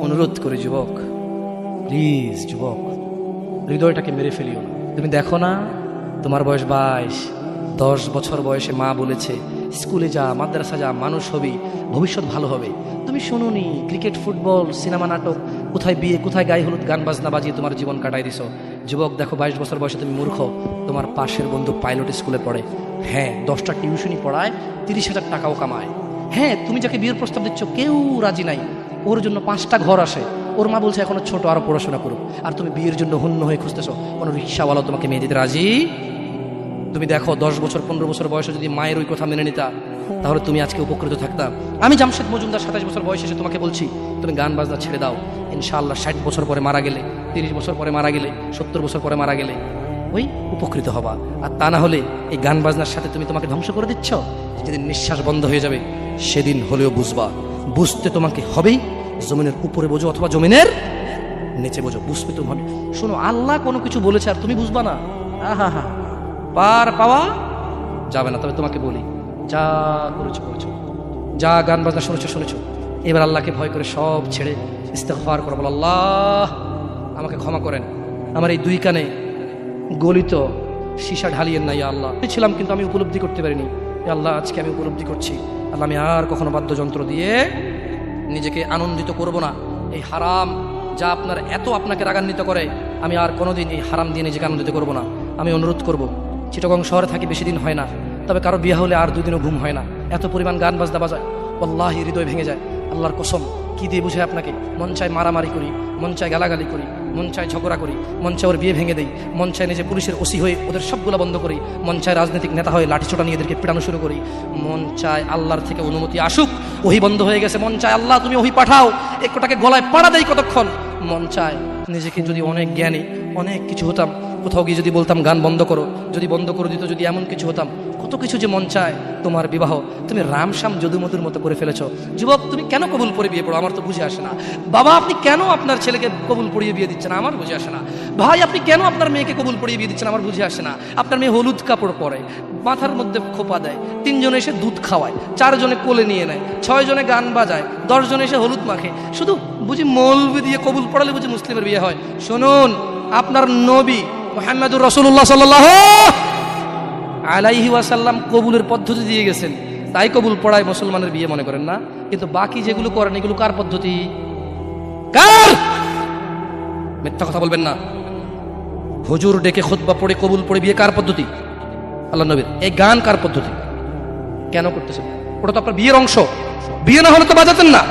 অনুরোধ করে যুবক, প্লিজ যুবক, হৃদয়টাকে মেরে ফেলিও না। তুমি দেখো না, তোমার বয়স 22, 10 বছর বয়সে মা বলেছে স্কুলে যা, মাদ্রাসা যা, মানুষ হবি, ভবিষ্যৎ ভালো হবে। তুমি শোনোনি, ক্রিকেট, ফুটবল, সিনেমা, নাটক, কোথায় বিয়ে, কোথায় গায়ে হলুদ, গান বাজনা বাজিয়ে তোমার জীবন কাটাই দিছো। যুবক দেখো, 22 বছর বয়সে তুমি মূর্খ। তোমার পাশের বন্ধু পাইলট স্কুলে পড়ে, হ্যাঁ 10টা টিউশনি পড়ায়, 30,000 টাকাও কামায়। হ্যাঁ, তুমি যাকে বিয়ের প্রস্তাব দিচ্ছ কেউ রাজি নাই, ওর জন্য 5টা ঘর আসে, ওর মা বলছে এখনো ছোট, আরো পড়াশোনা করুক, আর তুমি বিয়ের জন্য হন্য হয়ে খুঁজতেছো। কোনো রিক্সাওয়ালা তোমাকে মেয়ে দিতে রাজি? তুমি দেখো 10 বছর 15 বছর বয়সে যদি মায়ের ওই কথা মেনে নিতা, তাহলে তুমি আজকে উপকৃত থাকতাম। আমি জামশেদ মজুমদার 27 বছর বয়সে এসে তোমাকে বলছি তুমি গান বাজনা ছেড়ে দাও। ইনশাআল্লাহ 60 বছর পরে মারা গেলে, 30 বছর পরে মারা গেলে, 70 বছর পরে মারা গেলে ওই উপকৃত হবা। আর তা না হলে এই গান বাজনার সাথে তুমি তোমাকে ধ্বংস করে দিচ্ছ। যেদিন নিঃশ্বাস বন্ধ হয়ে যাবে সেদিন হলেও বুঝবা, বুঝতে তোমাকে হবেই। জমিনের উপরে বোঝো অথবা জমিনের নিচে বোঝো, বুঝবে তোমাকে। শোনো, আল্লাহ কোনো কিছু বলেছে আর তুমি বুঝবা না, আহা হা, পার পাওয়া যাবে না। তবে তোমাকে বলি, যা করেছো করেছো, যা গান বাজনা শুনেছো শুনেছো, এবার আল্লাহকে ভয় করে সব ছেড়ে ইস্তেগফার করো, বলো আল্লাহ আমাকে ক্ষমা করেন, আমার এই 2 কানে গলিত সীসা ঢালিয়েন না ইয়া আল্লাহ। ছিলাম কিন্তু আমি উপলব্ধি করতে পারিনি, ইয়া আল্লাহ আজকে আমি উপলব্ধি করছি। আল্লাহ আমি আর কখনো বাদ্যযন্ত্র দিয়ে নিজেকে আনন্দিত করব না। এই হারাম যা আপনার এত আপনাকে রাগান্বিত করে, আমি আর কোনোদিন এই হারাম দিয়ে নিজেকে আনন্দিত করব না। আমি অনুরোধ করব, চিটাগং শহরে থাকি, বেশি দিন হয় না, তবে কারো বিয়ে হলে আর 2 দিনও ঘুম হয় না, এত পরিমাণ গান বাজনা বাজায়, আল্লাহি হৃদয় ভেঙে যায়। আল্লাহর কসম, কি দিয়ে বুঝায় আপনাকে? মন চায় মারামারি করি, মন চায় গালাগালি করি, মন চায় ঝগড়া করি, মন চায় ওর বিয়ে ভেঙে দেই, মন চায় নিজে পুলিশের ওসি হয়ে ওদের সবগুলো বন্ধ করি, মন চায় রাজনৈতিক নেতা হয়ে লাঠিছোটা নিয়ে এদেরকে পিটানো শুরু করি, মন চায় আল্লাহর থেকে অনুমতি আসুক, ওহি বন্ধ হয়ে গেছে, মন চায় আল্লাহ তুমি ওহি পাঠাও, একটাকে গলায় পাড়া দেয় কতক্ষণ। মন চায় নিজেকে যদি অনেক জ্ঞানী, অনেক কিছু হতাম, কোথাও গিয়ে যদি বলতাম গান বন্ধ করো, যদি বন্ধ করে দিত, যদি এমন কিছু হতাম, কত কিছু যে মন চায়। তোমার বিবাহ তুমি রামশ্যাম যদুমধুর মতো করে ফেলেছ। যুবক, তুমি কেন কবুল পড়ে বিয়ে পড়ো? আমার তো বুঝে আসে না। বাবা, আপনি কেন আপনার ছেলেকে কবুল পড়িয়ে বিয়ে দিচ্ছেন? আমার বুঝে আসে না। ভাই, আপনি কেন আপনার মেয়েকে কবুল পড়িয়ে বিয়ে দিচ্ছেন? আমার বুঝে আসে না। আপনার মেয়ে হলুদ কাপড় পরে, মাথার মধ্যে খোপা দেয়, 3 জনে এসে দুধ খাওয়ায়, 4 জনে কোলে নিয়ে নেয়, 6 জনে গান বাজায়, 10 জনে এসে হলুদ মাখে, শুধু বুঝি মৌলবি দিয়ে কবুল পড়ালে বুঝি মুসলিমের বিয়ে হয়? শুনুন, আপনার নবী মুহাম্মদুর রাসূলুল্লাহ সাল্লাল্লাহু আলাইহি ওয়াসাল্লাম কবুলের পদ্ধতি দিয়ে গেছেন, তাই কবুল পড়ায় মুসলমানের বিয়ে মনে করেন না। কিন্তু বাকি যেগুলো করেন এগুলো কার পদ্ধতি? কার? মিথ্যা কথা বলবেন না। হুজুর ডেকে খুতবা পড়ে কবুল পড়ে বিয়ে কার পদ্ধতি? আল্লাহ নবীর। এই গান কার পদ্ধতি? কেন করতেছেন? ওটা তো আপনার বিয়ের অংশ, বিয়ে না হলে তো বাজাতেন না।